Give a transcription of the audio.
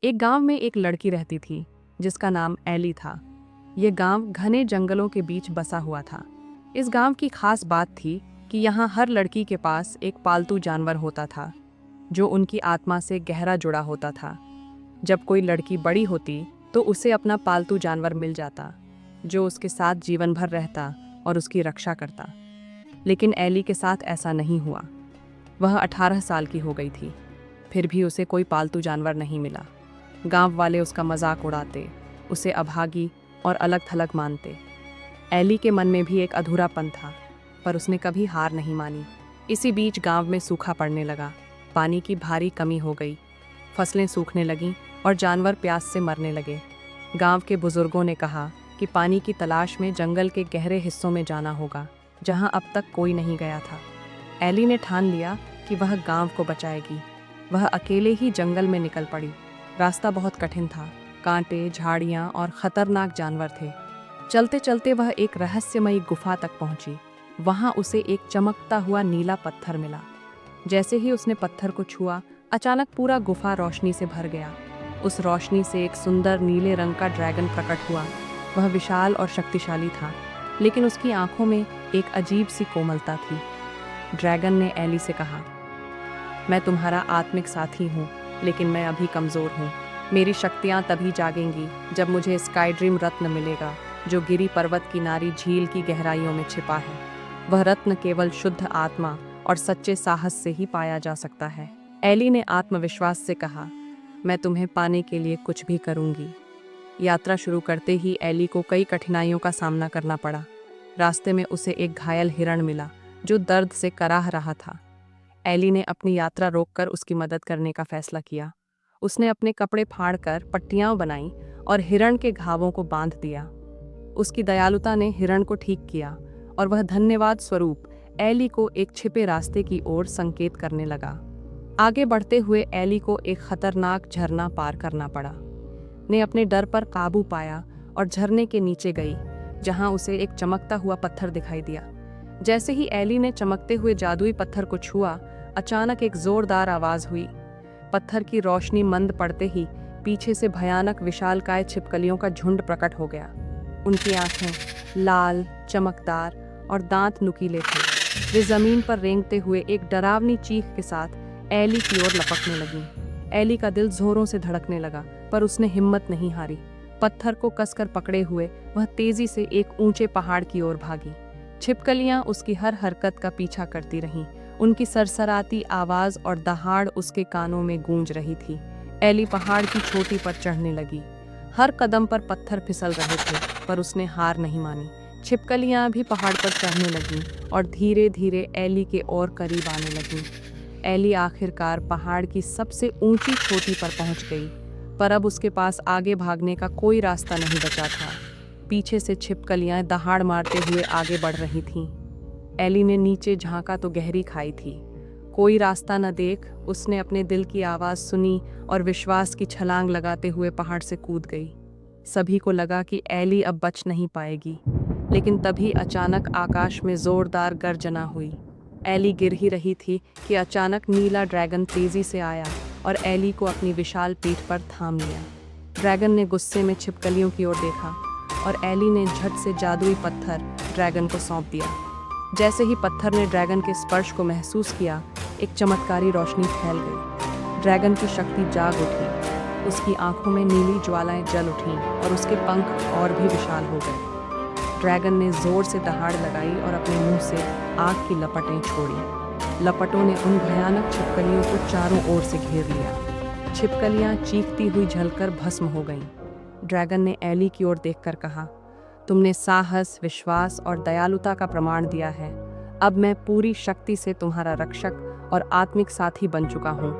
एक गांव में एक लड़की रहती थी जिसका नाम एली था। यह गांव घने जंगलों के बीच बसा हुआ था। इस गांव की खास बात थी कि यहाँ हर लड़की के पास एक पालतू जानवर होता था जो उनकी आत्मा से गहरा जुड़ा होता था। जब कोई लड़की बड़ी होती तो उसे अपना पालतू जानवर मिल जाता जो उसके साथ जीवन भर रहता और उसकी रक्षा करता। लेकिन एली के साथ ऐसा नहीं हुआ। वह 18 साल की हो गई थी, फिर भी उसे कोई पालतू जानवर नहीं मिला। गांव वाले उसका मजाक उड़ाते, उसे अभागी और अलग थलग मानते। एली के मन में भी एक अधूरापन था, पर उसने कभी हार नहीं मानी। इसी बीच गांव में सूखा पड़ने लगा। पानी की भारी कमी हो गई, फसलें सूखने लगीं और जानवर प्यास से मरने लगे। गांव के बुजुर्गों ने कहा कि पानी की तलाश में जंगल के गहरे हिस्सों में जाना होगा जहां अब तक कोई नहीं गया था। एली ने ठान लिया कि वह गांव को बचाएगी। वह अकेले ही जंगल में निकल पड़ी। रास्ता बहुत कठिन था, कांटे, झाड़ियां और खतरनाक जानवर थे। चलते चलते वह एक रहस्यमयी गुफा तक पहुंची। वहां उसे एक चमकता हुआ नीला पत्थर मिला। जैसे ही उसने पत्थर को छुआ, अचानक पूरा गुफा रोशनी से भर गया। उस रोशनी से एक सुंदर नीले रंग का ड्रैगन प्रकट हुआ। वह विशाल और शक्तिशाली था, लेकिन उसकी आंखों में एक अजीब सी कोमलता थी। ड्रैगन ने एली से कहा, मैं तुम्हारा आत्मिक साथी हूँ, लेकिन मैं अभी कमज़ोर हूँ। मेरी शक्तियाँ तभी जागेंगी जब मुझे स्काई ड्रीम रत्न मिलेगा जो गिरी पर्वत की नारी झील की गहराइयों में छिपा है। वह रत्न केवल शुद्ध आत्मा और सच्चे साहस से ही पाया जा सकता है। एली ने आत्मविश्वास से कहा, मैं तुम्हें पाने के लिए कुछ भी करूँगी। यात्रा शुरू करते ही एली को कई कठिनाइयों का सामना करना पड़ा। रास्ते में उसे एक घायल हिरण मिला जो दर्द से कराह रहा था। एली ने अपनी यात्रा रोककर उसकी मदद करने का फैसला किया। उसने अपने कपड़े फाड़कर पट्टियां बनाईं और हिरण के घावों को बांध दिया। उसकी दयालुता ने हिरण को ठीक किया और वह धन्यवाद स्वरूप एली को एक छिपे रास्ते की ओर संकेत करने लगा। आगे बढ़ते हुए एली को एक खतरनाक झरना पार करना पड़ा। ने अपने डर पर काबू पाया और झरने के नीचे गई, जहां उसे एक चमकता हुआ पत्थर दिखाई दिया। जैसे ही एली ने चमकते हुए जादुई पत्थर को छुआ, अचानक एक जोरदार आवाज हुई। पत्थर की रोशनी मंद पड़ते ही पीछे से भयानक विशालकाय छिपकलियों का झुंड प्रकट हो गया। उनकी आंखें लाल, चमकदार और दांत नुकीले थे। वे जमीन पर रेंगते हुए एक डरावनी चीख के साथ एली की ओर लपकने लगीं। एली का दिल जोरों से धड़कने लगा, पर उसने हिम्मत नहीं हारी। पत्थर को कसकर पकड़े हुए वह तेजी से एक ऊंचे पहाड़ की ओर भागी। छिपकलियां उसकी हर हरकत का पीछा करती रहीं। उनकी सरसराती आवाज और दहाड़ उसके कानों में गूंज रही थी। एली पहाड़ की चोटी पर चढ़ने लगी। हर कदम पर पत्थर फिसल रहे थे, पर उसने हार नहीं मानी। छिपकलियां भी पहाड़ पर चढ़ने लगीं और धीरे धीरे एली के और करीब आने लगीं। एली आखिरकार पहाड़ की सबसे ऊंची चोटी पर पहुंच गई, पर अब उसके पास आगे भागने का कोई रास्ता नहीं बचा था। पीछे से छिपकलियां दहाड़ मारते हुए आगे बढ़ रही थीं। एली ने नीचे झांका तो गहरी खाई थी। कोई रास्ता न देख उसने अपने दिल की आवाज़ सुनी और विश्वास की छलांग लगाते हुए पहाड़ से कूद गई। सभी को लगा कि एली अब बच नहीं पाएगी, लेकिन तभी अचानक आकाश में जोरदार गर्जना हुई। एली गिर ही रही थी कि अचानक नीला ड्रैगन तेजी से आया और एली को अपनी विशाल पीठ पर थाम लिया। ड्रैगन ने गुस्से में छिपकलियों की ओर देखा और एली ने झट से जादुई पत्थर ड्रैगन को सौंप दिया। जैसे ही पत्थर ने ड्रैगन के स्पर्श को महसूस किया, एक चमत्कारी रोशनी फैल गई। ड्रैगन की शक्ति जाग उठी। उसकी आंखों में नीली ज्वालाएं जल उठीं और उसके पंख और भी विशाल हो गए। ड्रैगन ने जोर से दहाड़ लगाई और अपने मुंह से आग की लपटें छोड़ी। लपटों ने उन भयानक छिपकलियों को चारों ओर से घेर लिया। छिपकलियां चीखती हुई जलकर भस्म हो गईं। ड्रैगन ने एली की ओर देखकर कहा, तुमने साहस, विश्वास और दयालुता का प्रमाण दिया है। अब मैं पूरी शक्ति से तुम्हारा रक्षक और आत्मिक साथी बन चुका हूँ।